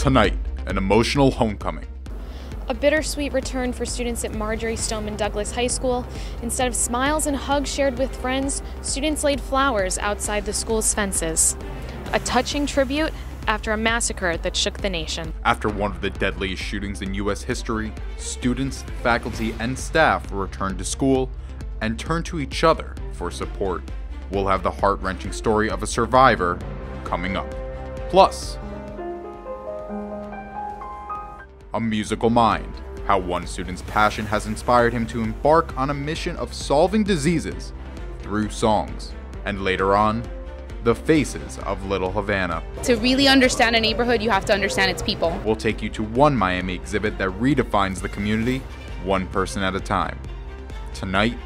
Tonight, an emotional homecoming. A bittersweet return for students at Marjorie Stoneman Douglas High School. Instead of smiles and hugs shared with friends, students laid flowers outside the school's fences. A touching tribute after a massacre that shook the nation. After one of the deadliest shootings in U.S. history, students, faculty, and staff returned to school and turned to each other for support. We'll have the heart-wrenching story of a survivor coming up. Plus, a musical mind, how one student's passion has inspired him to embark on a mission of solving diseases through songs. And later on, the faces of Little Havana. To really understand a neighborhood, you have to understand its people. We'll take you to one Miami exhibit that redefines the community, one person at a time. Tonight,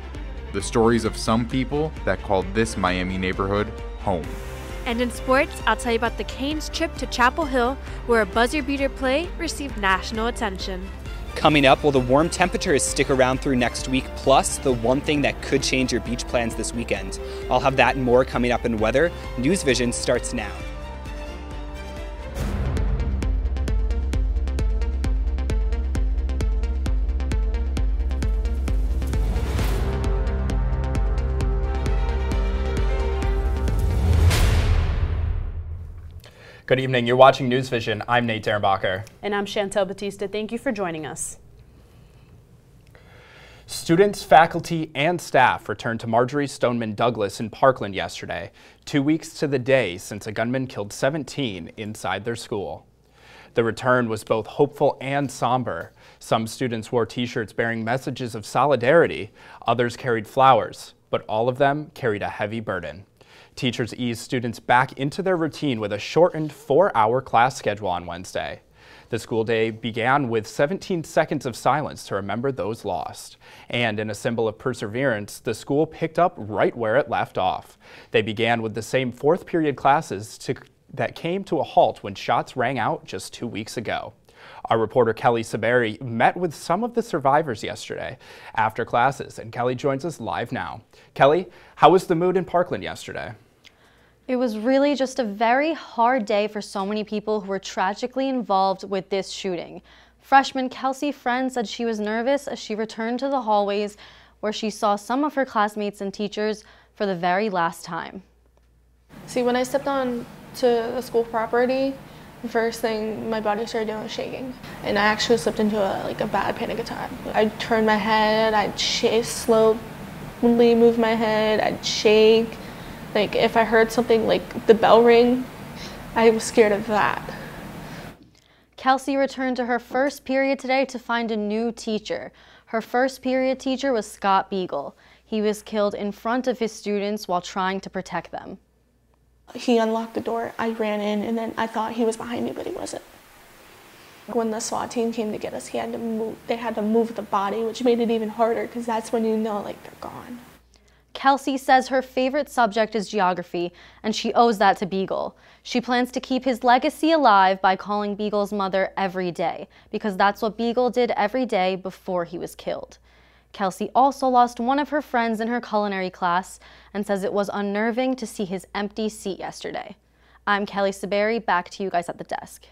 the stories of some people that called this Miami neighborhood home. And in sports, I'll tell you about the Canes' trip to Chapel Hill, where a buzzer beater play received national attention. Coming up, will the warm temperatures stick around through next week, plus the one thing that could change your beach plans this weekend? I'll have that and more coming up in weather. NewsVision starts now. Good evening. You're watching NewsVision. I'm Nate Derenbacher. And I'm Chantel Batista. Thank you for joining us. Students, faculty, and staff returned to Marjorie Stoneman Douglas in Parkland yesterday, 2 weeks to the day since a gunman killed 17 inside their school. The return was both hopeful and somber. Some students wore t-shirts bearing messages of solidarity, others carried flowers, but all of them carried a heavy burden. Teachers eased students back into their routine with a shortened 4-hour class schedule on Wednesday. The school day began with 17 seconds of silence to remember those lost. And in a symbol of perseverance, the school picked up right where it left off. They began with the same fourth period classes that came to a halt when shots rang out just 2 weeks ago. Our reporter Kelly Saberi met with some of the survivors yesterday after classes, and Kelly joins us live now. Kelly, how was the mood in Parkland yesterday? It was really just a very hard day for so many people who were tragically involved with this shooting. Freshman Kelsey Friend said she was nervous as she returned to the hallways where she saw some of her classmates and teachers for the very last time. See, when I stepped on to the school property, the first thing my body started doing was shaking. And I actually slipped into a bad panic attack. I'd turn my head, I'd slowly move my head, I'd shake. Like, if I heard something like the bell ring, I was scared of that. Kelsey returned to her first period today to find a new teacher. Her first period teacher was Scott Beagle. He was killed in front of his students while trying to protect them. He unlocked the door, I ran in, and then I thought he was behind me, but he wasn't. When the SWAT team came to get us, they had to move the body, which made it even harder because that's when you know, they're gone. Kelsey says her favorite subject is geography, and she owes that to Beagle. She plans to keep his legacy alive by calling Beagle's mother every day, because that's what Beagle did every day before he was killed. Kelsey also lost one of her friends in her culinary class and says it was unnerving to see his empty seat yesterday. I'm Kelly Saberi, back to you guys at the desk.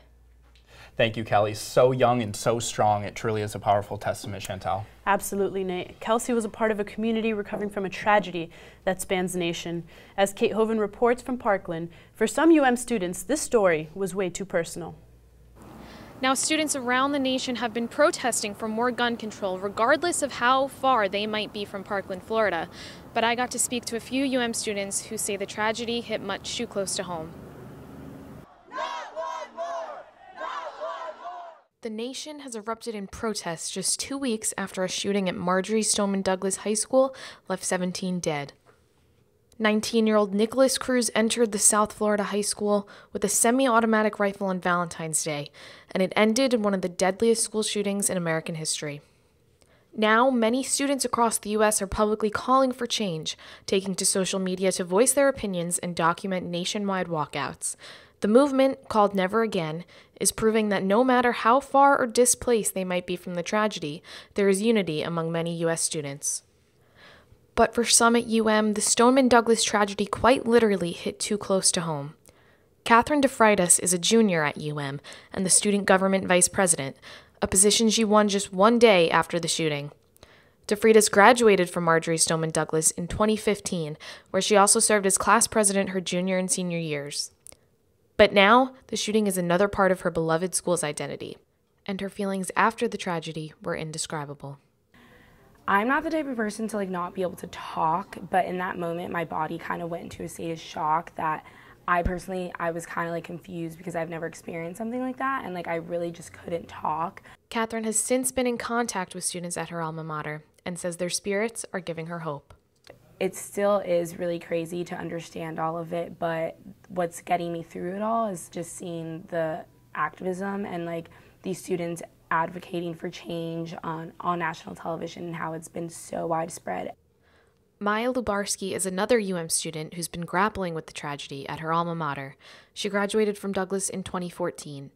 Thank you, Kelly. So young and so strong. It truly is a powerful testament, Chantel. Absolutely, Nate. Kelsey was a part of a community recovering from a tragedy that spans the nation. As Kate Hoven reports from Parkland, for some UM students, this story was way too personal. Now, students around the nation have been protesting for more gun control, regardless of how far they might be from Parkland, Florida. But I got to speak to a few UM students who say the tragedy hit much too close to home. The nation has erupted in protests just 2 weeks after a shooting at Marjorie Stoneman Douglas High School left 17 dead. 19-year-old Nicholas Cruz entered the South Florida high school with a semi-automatic rifle on Valentine's Day, and it ended in one of the deadliest school shootings in American history. Now, many students across the U.S. are publicly calling for change, taking to social media to voice their opinions and document nationwide walkouts. The movement, called Never Again, is proving that no matter how far or displaced they might be from the tragedy, there is unity among many U.S. students. But for some at UM, the Stoneman Douglas tragedy quite literally hit too close to home. Catherine DeFreitas is a junior at UM and the student government vice president, a position she won just one day after the shooting. DeFreitas graduated from Marjory Stoneman Douglas in 2015, where she also served as class president her junior and senior years. But now, the shooting is another part of her beloved school's identity, and her feelings after the tragedy were indescribable. I'm not the type of person to not be able to talk, but in that moment my body kind of went into a state of shock that I was kind of confused because I've never experienced something like that, and I really just couldn't talk. Catherine has since been in contact with students at her alma mater and says their spirits are giving her hope. It still is really crazy to understand all of it, but what's getting me through it all is just seeing the activism and these students advocating for change on national television and how it's been so widespread. Maya Lubarsky is another UM student who's been grappling with the tragedy at her alma mater. She graduated from Douglas in 2014,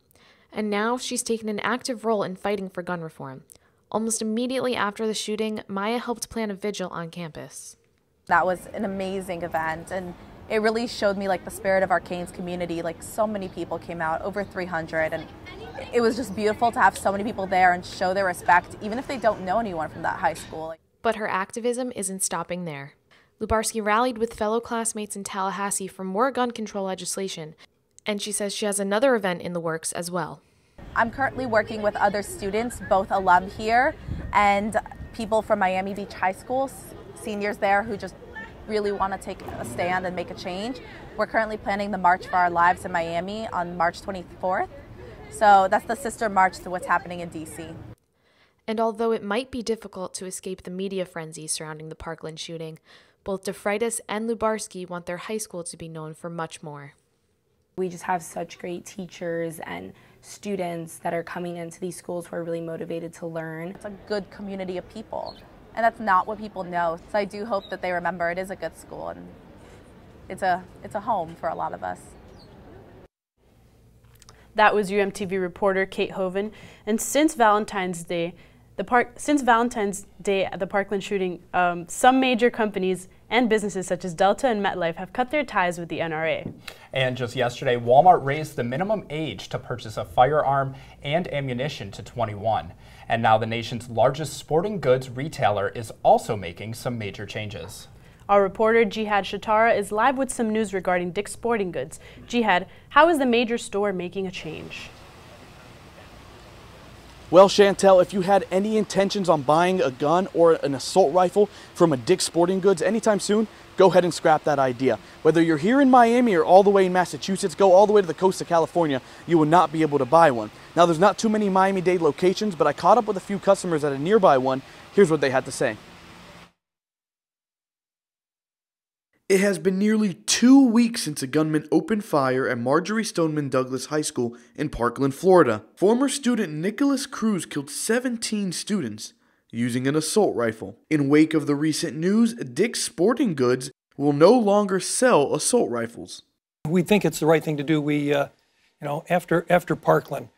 and now she's taken an active role in fighting for gun reform. Almost immediately after the shooting, Maya helped plan a vigil on campus. That was an amazing event, and it really showed me the spirit of our Canes community. So many people came out, over 300, and it was just beautiful to have so many people there and show their respect, even if they don't know anyone from that high school. But her activism isn't stopping there. Lubarsky rallied with fellow classmates in Tallahassee for more gun control legislation, and she says she has another event in the works as well. I'm currently working with other students, both alum here and people from Miami Beach High School, seniors there who just really want to take a stand and make a change. We're currently planning the March for Our Lives in Miami on March 24th. So that's the sister march to what's happening in DC. And although it might be difficult to escape the media frenzy surrounding the Parkland shooting, both DeFreitas and Lubarsky want their high school to be known for much more. We just have such great teachers and students that are coming into these schools who are really motivated to learn. It's a good community of people, and that's not what people know. So I do hope that they remember it is a good school, and it's a home for a lot of us. That was UMTV reporter Kate Hoven, and since Valentine's Day at the Parkland shooting, some major companies and businesses such as Delta and MetLife have cut their ties with the NRA. And just yesterday, Walmart raised the minimum age to purchase a firearm and ammunition to 21. And now the nation's largest sporting goods retailer is also making some major changes. Our reporter Jihad Shatara is live with some news regarding Dick's Sporting Goods. Jihad, how is the major store making a change? Well, Chantel, if you had any intentions on buying a gun or an assault rifle from a Dick's Sporting Goods anytime soon, go ahead and scrap that idea. Whether you're here in Miami or all the way in Massachusetts, go all the way to the coast of California, you will not be able to buy one. Now, there's not too many Miami-Dade locations, but I caught up with a few customers at a nearby one. Here's what they had to say. It has been nearly 2 weeks since a gunman opened fire at Marjory Stoneman Douglas High School in Parkland, Florida. Former student Nicholas Cruz killed 17 students using an assault rifle. In wake of the recent news, Dick's Sporting Goods will no longer sell assault rifles. We think it's the right thing to do. We, after Parkland,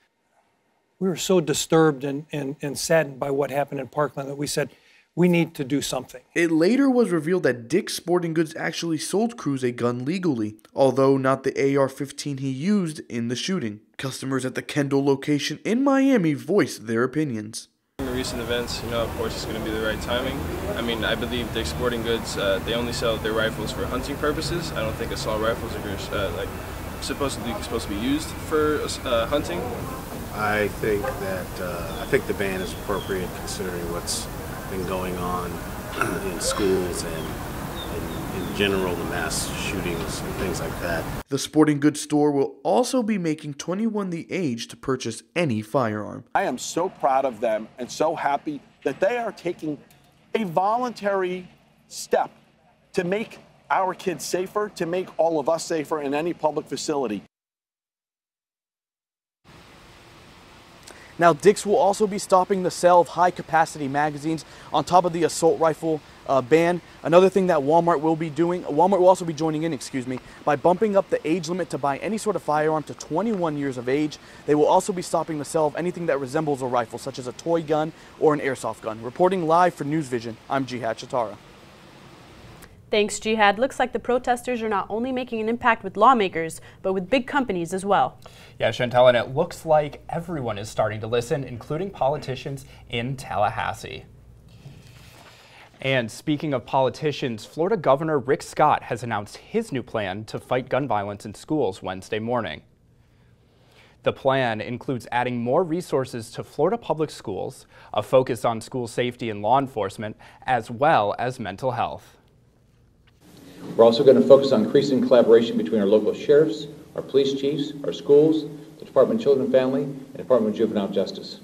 we were so disturbed and saddened by what happened in Parkland that we said, we need to do something. It later was revealed that Dick's Sporting Goods actually sold Cruz a gun legally, although not the AR-15 he used in the shooting. Customers at the Kendall location in Miami voiced their opinions. In the recent events, of course it's going to be the right timing. I mean, I believe Dick's Sporting Goods, they only sell their rifles for hunting purposes. I don't think assault rifles are supposed to be used for hunting. I think the ban is appropriate considering what's been going on in schools and in general the mass shootings and things like that. The sporting goods store will also be making 21 the age to purchase any firearm. I am so proud of them and so happy that they are taking a voluntary step to make our kids safer, to make all of us safer in any public facility. Now, Dick's will also be stopping the sale of high-capacity magazines on top of the assault rifle ban. Another thing that Walmart will also be joining in, by bumping up the age limit to buy any sort of firearm to 21 years of age. They will also be stopping the sale of anything that resembles a rifle, such as a toy gun or an airsoft gun. Reporting live for NewsVision, I'm Jihad Shatara. Thanks, Jihad. Looks like the protesters are not only making an impact with lawmakers, but with big companies as well. Yeah, Chantel, and it looks like everyone is starting to listen, including politicians in Tallahassee. And speaking of politicians, Florida Governor Rick Scott has announced his new plan to fight gun violence in schools Wednesday morning. The plan includes adding more resources to Florida public schools, a focus on school safety and law enforcement, as well as mental health. We're also going to focus on increasing collaboration between our local sheriffs, our police chiefs, our schools, the Department of Children and Family, and Department of Juvenile Justice.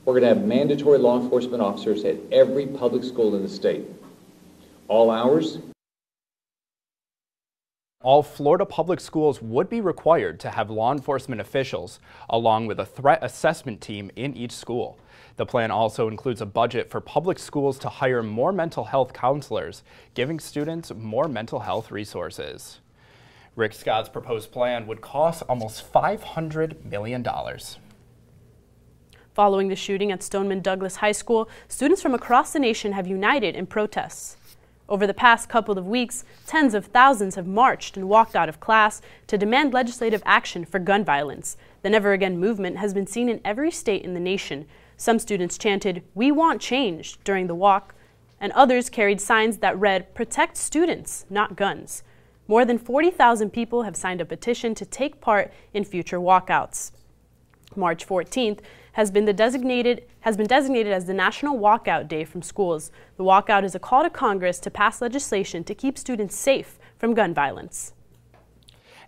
We're going to have mandatory law enforcement officers at every public school in the state. All hours. All Florida public schools would be required to have law enforcement officials, along with a threat assessment team in each school. The plan also includes a budget for public schools to hire more mental health counselors, giving students more mental health resources. Rick Scott's proposed plan would cost almost $500 million. Following the shooting at Stoneman Douglas High School, students from across the nation have united in protests. Over the past couple of weeks, tens of thousands have marched and walked out of class to demand legislative action for gun violence. The Never Again movement has been seen in every state in the nation. Some students chanted, "We want change," during the walk, and others carried signs that read, "Protect students, not guns." More than 40,000 people have signed a petition to take part in future walkouts. March 14th has been designated as the National Walkout Day from schools. The walkout is a call to Congress to pass legislation to keep students safe from gun violence.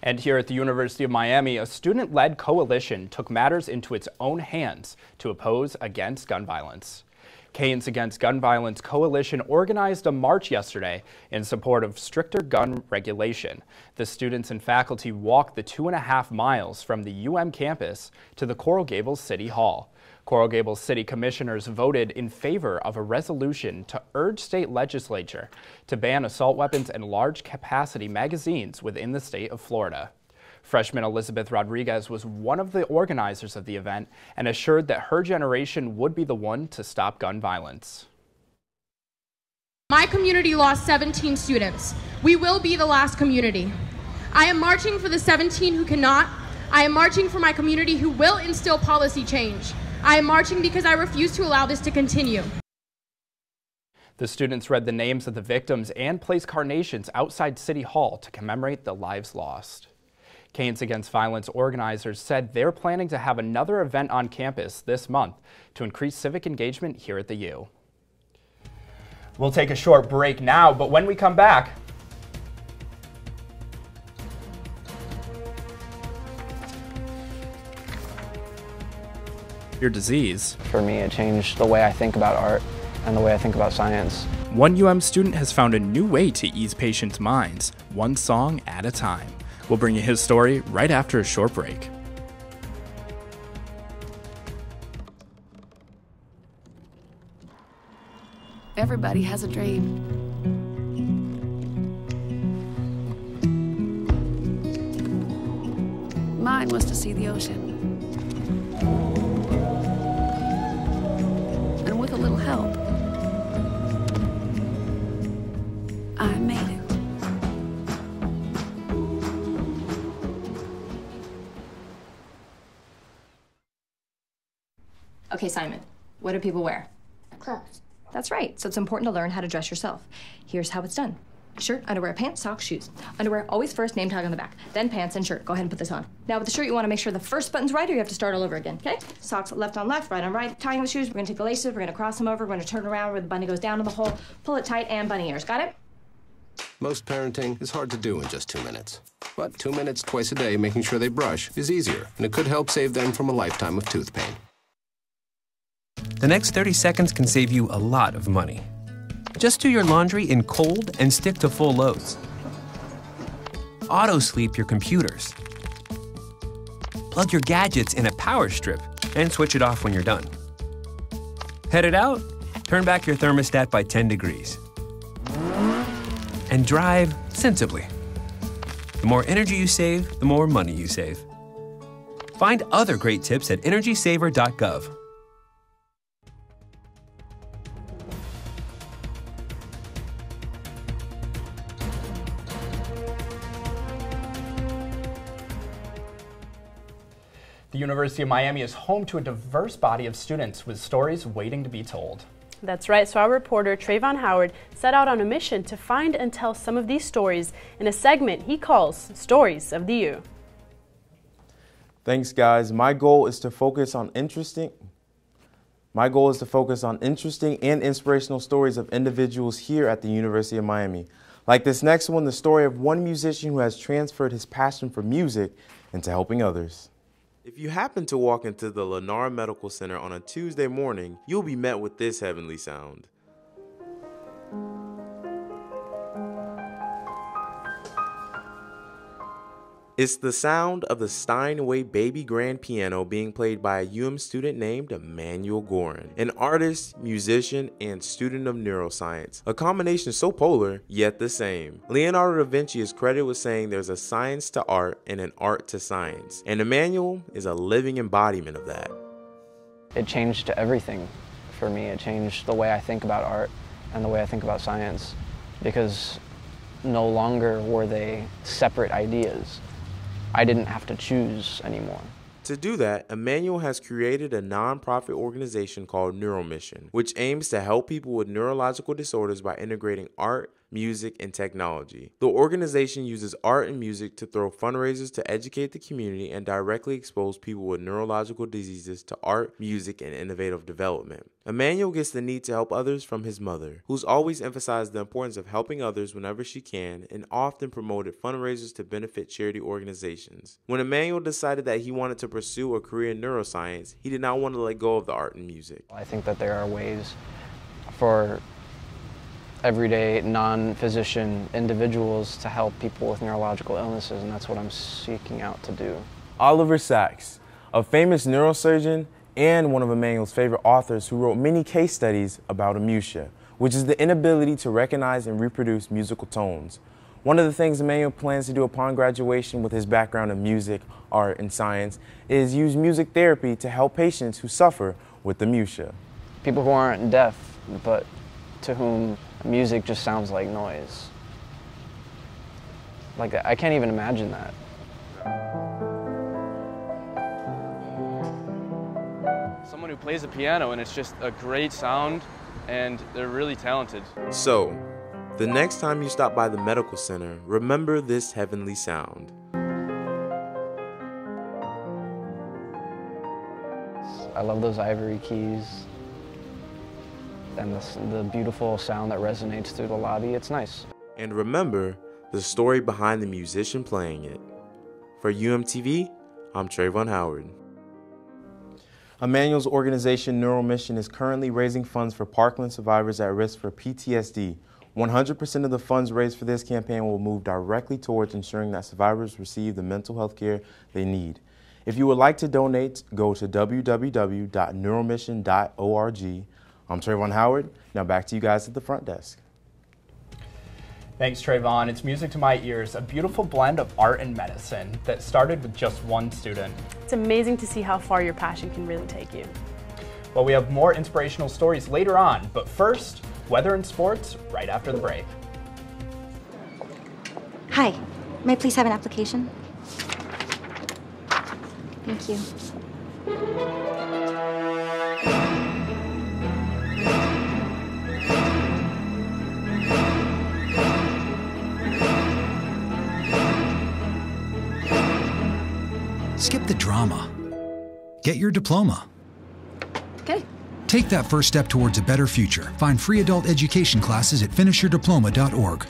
And here at the University of Miami, a student-led coalition took matters into its own hands to oppose against gun violence. Canes Against Gun Violence Coalition organized a march yesterday in support of stricter gun regulation. The students and faculty walked the 2.5 miles from the UM campus to the Coral Gables City Hall. Coral Gables City Commissioners voted in favor of a resolution to urge state legislature to ban assault weapons and large-capacity magazines within the state of Florida. Freshman Elizabeth Rodriguez was one of the organizers of the event and assured that her generation would be the one to stop gun violence. My community lost 17 students. We will be the last community. I am marching for the 17 who cannot. I am marching for my community who will instill policy change. I am marching because I refuse to allow this to continue. The students read the names of the victims and placed carnations outside City Hall to commemorate the lives lost. Canes Against Violence organizers said they're planning to have another event on campus this month to increase civic engagement here at the U. We'll take a short break now, but when we come back, your disease. For me, it changed the way I think about art and the way I think about science. One UM student has found a new way to ease patients' minds, one song at a time. We'll bring you his story right after a short break. Everybody has a dream. Mine was to see the ocean. And with a little help, I made it. Okay, Simon, what do people wear? Clothes. That's right, so it's important to learn how to dress yourself. Here's how it's done. Shirt, underwear, pants, socks, shoes. Underwear, always first, name tag on the back. Then pants and shirt. Go ahead and put this on. Now with the shirt, you want to make sure the first button's right or you have to start all over again, okay? Socks left on left, right on right. Tying the shoes, we're gonna take the laces, we're gonna cross them over, we're gonna turn around where the bunny goes down in the hole, pull it tight, and bunny ears. Got it? Most parenting is hard to do in just 2 minutes. But 2 minutes twice a day making sure they brush is easier, and it could help save them from a lifetime of tooth pain. The next 30 seconds can save you a lot of money. Just do your laundry in cold and stick to full loads. Auto-sleep your computers. Plug your gadgets in a power strip and switch it off when you're done. Headed out? Turn back your thermostat by 10 degrees. And drive sensibly. The more energy you save, the more money you save. Find other great tips at energysaver.gov. The University of Miami is home to a diverse body of students with stories waiting to be told. That's right, so our reporter Trayvon Howard set out on a mission to find and tell some of these stories in a segment he calls Stories of the U. Thanks, guys. My goal is to focus on interesting and inspirational stories of individuals here at the University of Miami. Like this next one, the story of one musician who has transferred his passion for music into helping others. If you happen to walk into the Lennar Medical Center on a Tuesday morning, you'll be met with this heavenly sound. It's the sound of the Steinway Baby Grand Piano being played by a student named Emmanuel Gorin, an artist, musician, and student of neuroscience. A combination so polar, yet the same. Leonardo da Vinci is credited with saying there's a science to art and an art to science, and Emmanuel is a living embodiment of that. It changed everything for me. It changed the way I think about art and the way I think about science, because no longer were they separate ideas. I didn't have to choose anymore. To do that, Emmanuel has created a non-profit organization called NeuroMission, which aims to help people with neurological disorders by integrating art, music, and technology. The organization uses art and music to throw fundraisers to educate the community and directly expose people with neurological diseases to art, music, and innovative development. Emmanuel gets the need to help others from his mother, who's always emphasized the importance of helping others whenever she can and often promoted fundraisers to benefit charity organizations. When Emmanuel decided that he wanted to pursue a career in neuroscience, he did not want to let go of the art and music. I think that there are ways for everyday non-physician individuals to help people with neurological illnesses, and that's what I'm seeking out to do. Oliver Sacks, a famous neurosurgeon and one of Emmanuel's favorite authors who wrote many case studies about amusia, which is the inability to recognize and reproduce musical tones. One of the things Emmanuel plans to do upon graduation with his background in music, art, and science is use music therapy to help patients who suffer with amusia. People who aren't deaf, but to whom music just sounds like noise. Like, I can't even imagine that. Someone who plays the piano and it's just a great sound and they're really talented. So, the next time you stop by the medical center, remember this heavenly sound. I love those ivory keys and the beautiful sound that resonates through the lobby. It's nice. And remember the story behind the musician playing it. For UMTV, I'm Trayvon Howard. Emmanuel's organization NeuroMission is currently raising funds for Parkland survivors at risk for PTSD. 100% of the funds raised for this campaign will move directly towards ensuring that survivors receive the mental health care they need. If you would like to donate, go to www.neuromission.org. I'm Trayvon Howard. Now back to you guys at the front desk. Thanks, Trayvon. It's music to my ears, a beautiful blend of art and medicine that started with just one student. It's amazing to see how far your passion can really take you. Well, we have more inspirational stories later on, but first, weather and sports right after the break. Hi, may I please have an application? Thank you. Skip the drama. Get your diploma. Okay. Take that first step towards a better future. Find free adult education classes at finishyourdiploma.org.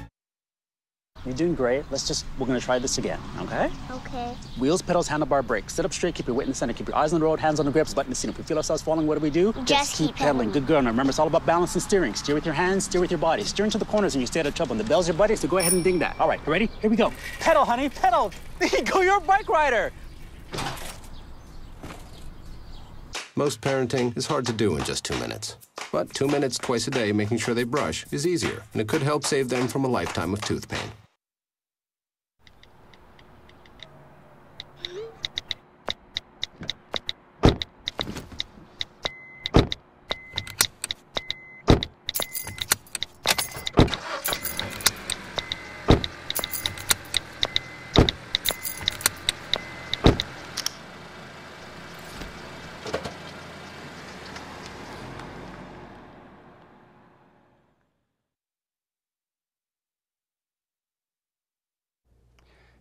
You're doing great. We're gonna try this again, okay? Okay. Wheels, pedals, handlebar, brakes. Sit up straight, keep your weight in the center, keep your eyes on the road, hands on the grips, button the seat. If we feel ourselves falling, what do? Just keep pedaling. Good girl. Now remember, it's all about balance and steering. Steer with your hands, steer with your body. Steer into the corners and you stay out of trouble. And the bell's your buddy, so go ahead and ding that. All right, you ready? Here we go. Pedal, honey, pedal. There you go, you're a bike rider. Most parenting is hard to do in just 2 minutes. But 2 minutes twice a day making sure they brush is easier, and it could help save them from a lifetime of tooth pain.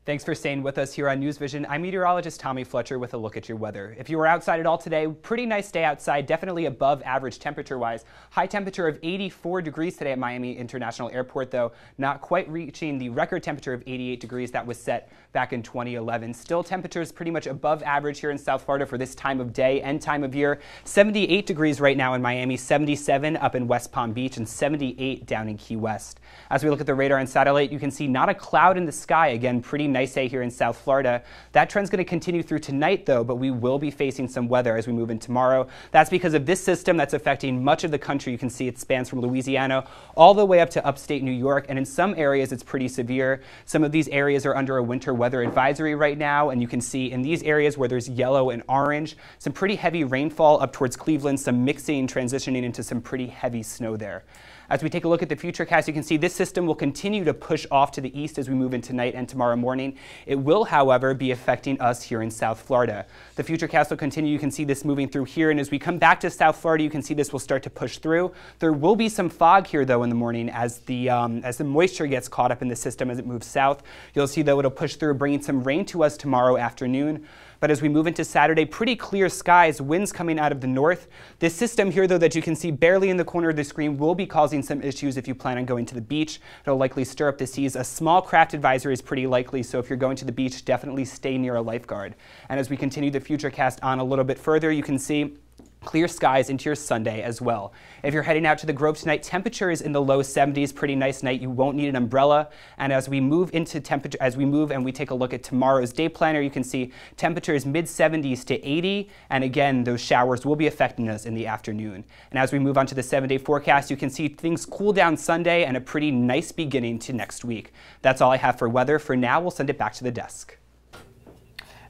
Thanks for staying with us here on NewsVision. I'm meteorologist Tommy Fletcher with a look at your weather. If you were outside at all today, pretty nice day outside, definitely above average temperature-wise. High temperature of 84 degrees today at Miami International Airport, though not quite reaching the record temperature of 88 degrees that was set back in 2011. Still temperatures pretty much above average here in South Florida for this time of day and time of year. 78 degrees right now in Miami, 77 up in West Palm Beach, and 78 down in Key West. As we look at the radar and satellite, you can see not a cloud in the sky. Again, pretty nice day here in South Florida. That trend's going to continue through tonight, though, but we will be facing some weather as we move in tomorrow. That's because of this system that's affecting much of the country. You can see it spans from Louisiana all the way up to upstate New York, and in some areas it's pretty severe. Some of these areas are under a winter weather advisory right now, and you can see in these areas where there's yellow and orange, some pretty heavy rainfall up towards Cleveland, some mixing, transitioning into some pretty heavy snow there. As we take a look at the futurecast, you can see this system will continue to push off to the east as we move in tonight and tomorrow morning. It will, however, be affecting us here in South Florida. The futurecast will continue. You can see this moving through here, and as we come back to South Florida, you can see this will start to push through. There will be some fog here, though, in the morning as the moisture gets caught up in the system as it moves south. You'll see, though, it'll push through, bringing some rain to us tomorrow afternoon. But as we move into Saturday, pretty clear skies, winds coming out of the north. This system here, though, that you can see barely in the corner of the screen will be causing some issues if you plan on going to the beach. It'll likely stir up the seas. A small craft advisory is pretty likely, so if you're going to the beach, definitely stay near a lifeguard. And as we continue the futurecast on a little bit further, you can see clear skies into your Sunday as well. If you're heading out to the Grove tonight, temperature is in the low 70s, pretty nice night. You won't need an umbrella. And as we move into temperature, as we move and we take a look at tomorrow's day planner, you can see temperatures mid 70s to 80. And again, those showers will be affecting us in the afternoon. And as we move on to the 7-day forecast, you can see things cool down Sunday and a pretty nice beginning to next week. That's all I have for weather. For now, we'll send it back to the desk.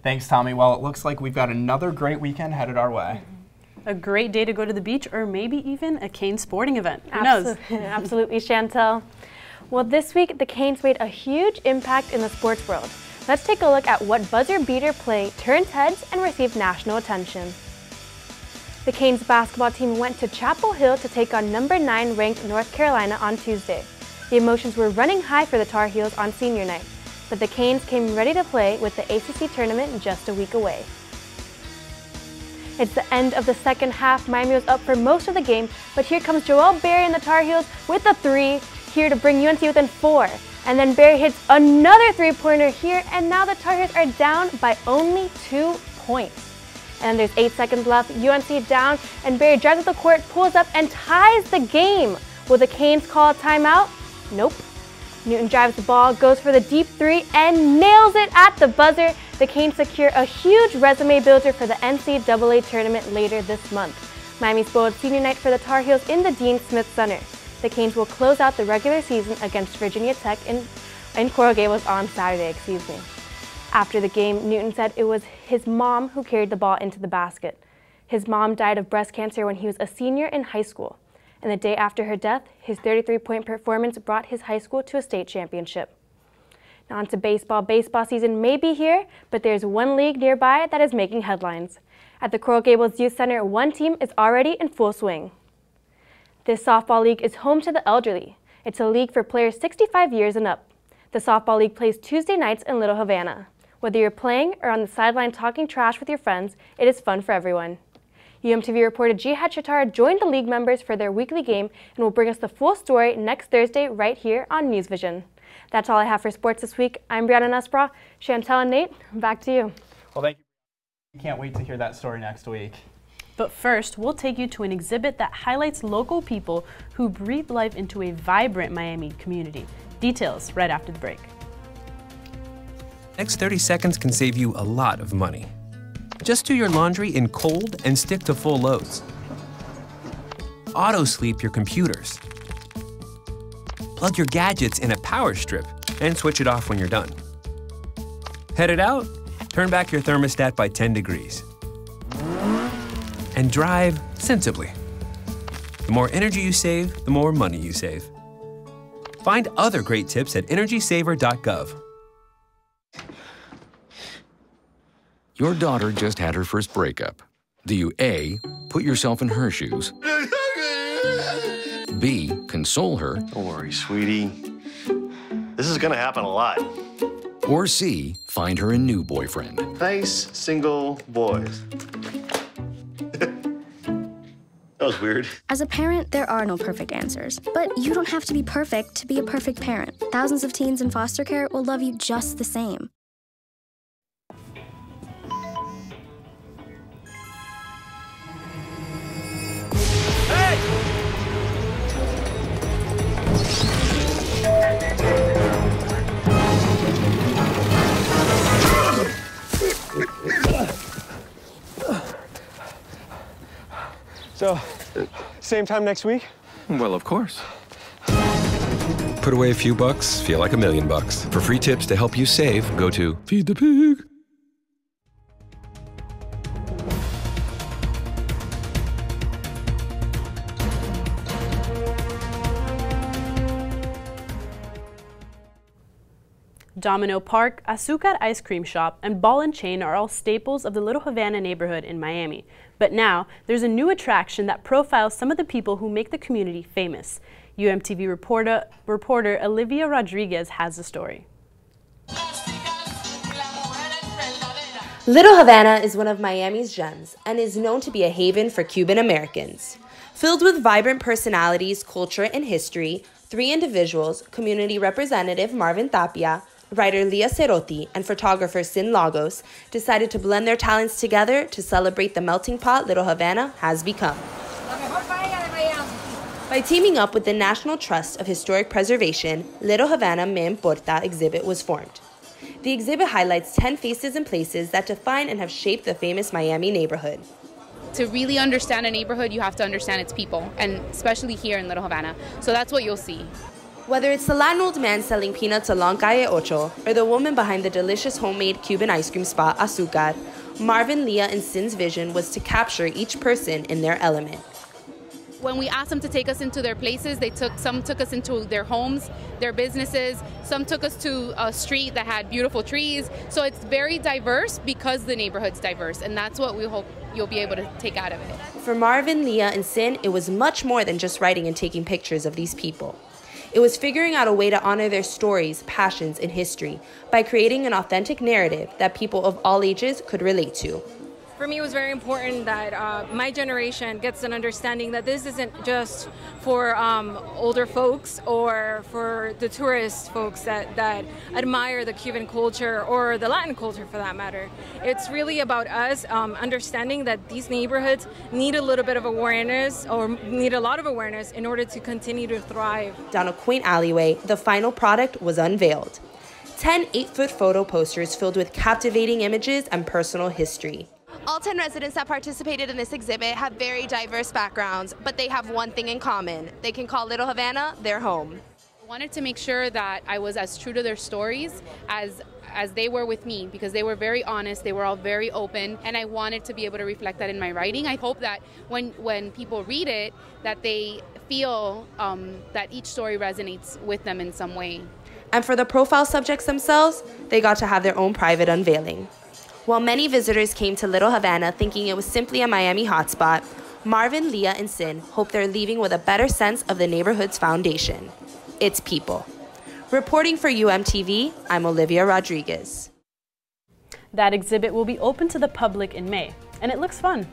Thanks, Tommy. Well, it looks like we've got another great weekend headed our way. A great day to go to the beach, or maybe even a Canes sporting event. Who knows? Absolutely, Chantel. Well, this week, the Canes made a huge impact in the sports world. Let's take a look at what buzzer beater play turned heads and received national attention. The Canes basketball team went to Chapel Hill to take on number 9 ranked North Carolina on Tuesday. The emotions were running high for the Tar Heels on senior night, but the Canes came ready to play with the ACC tournament just a week away. It's the end of the second half. Miami was up for most of the game, but here comes Joel Berry and the Tar Heels with a 3, here to bring UNC within 4. And then Berry hits another 3-pointer here, and now the Tar Heels are down by only 2 points. And there's 8 seconds left, UNC down, and Berry drives up the court, pulls up, and ties the game. Will the Canes call a timeout? Nope. Newton drives the ball, goes for the deep 3, and nails it at the buzzer. The Canes secure a huge resume builder for the NCAA tournament later this month. Miami spoiled senior night for the Tar Heels in the Dean Smith Center. The Canes will close out the regular season against Virginia Tech in Coral Gables on Saturday. After the game, Newton said it was his mom who carried the ball into the basket. His mom died of breast cancer when he was a senior in high school. And the day after her death, his 33-point performance brought his high school to a state championship. Now on to baseball. Baseball season may be here, but there's one league nearby that is making headlines. At the Coral Gables Youth Center, one team is already in full swing. This softball league is home to the elderly. It's a league for players 65 years and up. The softball league plays Tuesday nights in Little Havana. Whether you're playing or on the sideline talking trash with your friends, it is fun for everyone. UMTV reporter Jihad Shatara joined the league members for their weekly game and will bring us the full story next Thursday right here on NewsVision. That's all I have for sports this week. I'm Brianna Nussbaugh. Chantel and Nate, back to you. Well, thank you. We can't wait to hear that story next week. But first, we'll take you to an exhibit that highlights local people who breathe life into a vibrant Miami community. Details right after the break. Next 30 seconds can save you a lot of money. Just do your laundry in cold and stick to full loads. Auto-sleep your computers. Plug your gadgets in a power strip and switch it off when you're done. Headed out? Turn back your thermostat by 10 degrees. And drive sensibly. The more energy you save, the more money you save. Find other great tips at energysaver.gov. Your daughter just had her first breakup. Do you A, put yourself in her shoes? B, console her? Don't worry, sweetie. This is gonna happen a lot. Or C, find her a new boyfriend. Nice single boys. That was weird. As a parent, there are no perfect answers. But you don't have to be perfect to be a perfect parent. Thousands of teens in foster care will love you just the same. So, same time next week? Well, of course. Put away a few bucks, feel like $1 million. For free tips to help you save, go to Feed the Pig. Domino Park, Azúcar Ice Cream Shop, and Ball and Chain are all staples of the Little Havana neighborhood in Miami. But now, there's a new attraction that profiles some of the people who make the community famous. UMTV reporter Olivia Rodriguez has the story. Little Havana is one of Miami's gems and is known to be a haven for Cuban Americans. Filled with vibrant personalities, culture, and history, 3 individuals, community representative Marvin Tapia, writer Leah Cerotti, and photographer Sin Lagos, decided to blend their talents together to celebrate the melting pot Little Havana has become. By teaming up with the National Trust of Historic Preservation, Little Havana Me Importa exhibit was formed. The exhibit highlights 10 faces and places that define and have shaped the famous Miami neighborhood. To really understand a neighborhood, you have to understand its people, and especially here in Little Havana. So that's what you'll see. Whether it's the Latin old man selling peanuts along Calle Ocho or the woman behind the delicious homemade Cuban ice cream spot Azúcar, Marvin, Leah, and Sin's vision was to capture each person in their element. When we asked them to take us into their places, some took us into their homes, their businesses, some took us to a street that had beautiful trees. So it's very diverse because the neighborhood's diverse, and that's what we hope you'll be able to take out of it. For Marvin, Leah, and Sin, it was much more than just writing and taking pictures of these people. It was figuring out a way to honor their stories, passions, and history by creating an authentic narrative that people of all ages could relate to. For me, it was very important that my generation gets an understanding that this isn't just for older folks or for the tourist folks that admire the Cuban culture or the Latin culture for that matter. It's really about us understanding that these neighborhoods need a little bit of awareness or need a lot of awareness in order to continue to thrive. Down a quaint alleyway, the final product was unveiled. 10 8-foot photo posters filled with captivating images and personal history. All 10 residents that participated in this exhibit have very diverse backgrounds, but they have one thing in common. They can call Little Havana their home. I wanted to make sure that I was as true to their stories as they were with me, because they were very honest, they were all very open, and I wanted to be able to reflect that in my writing. I hope that when people read it, that they feel that each story resonates with them in some way. And for the profile subjects themselves, they got to have their own private unveiling. While many visitors came to Little Havana thinking it was simply a Miami hotspot, Marvin, Leah, and Sin hope they're leaving with a better sense of the neighborhood's foundation, its people. Reporting for UMTV, I'm Olivia Rodriguez. That exhibit will be open to the public in May, and it looks fun.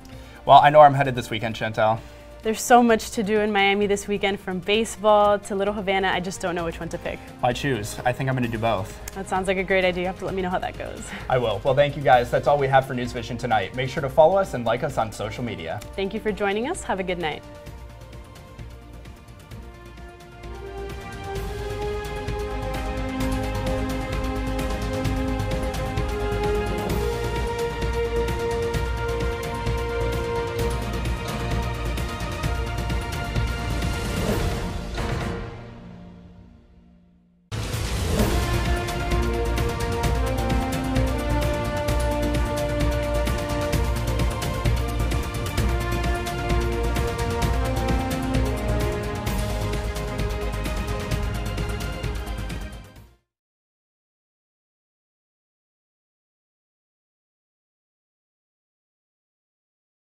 Well, I know where I'm headed this weekend, Chantal. There's so much to do in Miami this weekend, from baseball to Little Havana. I just don't know which one to pick. I choose. I think I'm going to do both. That sounds like a great idea. You have to let me know how that goes. I will. Well, thank you guys. That's all we have for NewsVision tonight. Make sure to follow us and like us on social media. Thank you for joining us. Have a good night.